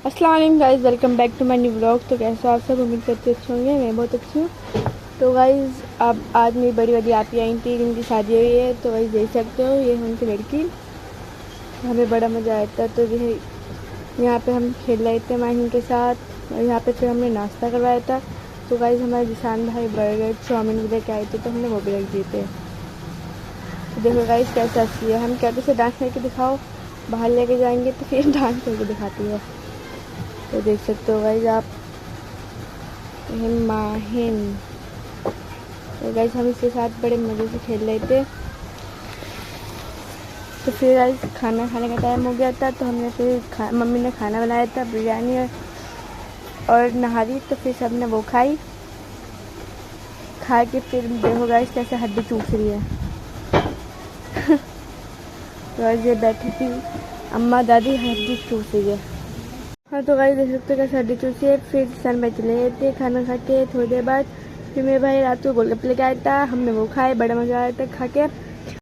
अस्सलाम वालेकुम guys, welcome back to my new blog. तो कैसे हो आप सब? उम्मीद करते अच्छे होंगे। मैं बहुत अच्छी हूँ। तो गाइज़ अब आज मेरी बड़ी वाली आपी आई थी, जिनकी शादी हुई है। तो गाइज़ देख सकते हो ये है उनकी लड़की। हमें बड़ा मज़ा आया था। तो ये यहाँ पे हम खेल रहे थे माहिन के साथ, और यहाँ पे फिर हमने नाश्ता करवाया था। तो गाइज़ हमारे जिशान भाई बर्गर चाउमीन भी लेके आए थे, तो हमने वो भी रख दिए थे। तो देखो गाइज़ कैसे हंसी है। हम कहते से डांस करके दिखाओ, बाहर लेके जाएंगे तो फिर डांस करके दिखाती है। तो देख सकते हो गाइज आप, माहिन। तो गाइज हम इसके साथ बड़े मज़े से खेल रहे थे। तो फिर गाइज खाना खाने का टाइम हो गया था, तो हमने फिर मम्मी ने खाना बनाया था, बिरयानी और नहारी। तो फिर सबने वो खाई। खा के फिर देखो गाइज कैसे हड्डी चूस रही है। तो गाइज ये बैठी थी अम्मा दादी, हड्डी चूस रही है। हाँ तो गाइस देख सकते हो कैसे हड्डी चूसी है। फिर सन में चले गए थे खाना खा के। थोड़ी देर बाद फिर मेरे भाई रात को गोलगप्पे लेके आया था, हमने वो खाए, बड़ा मज़ा आया था खा के।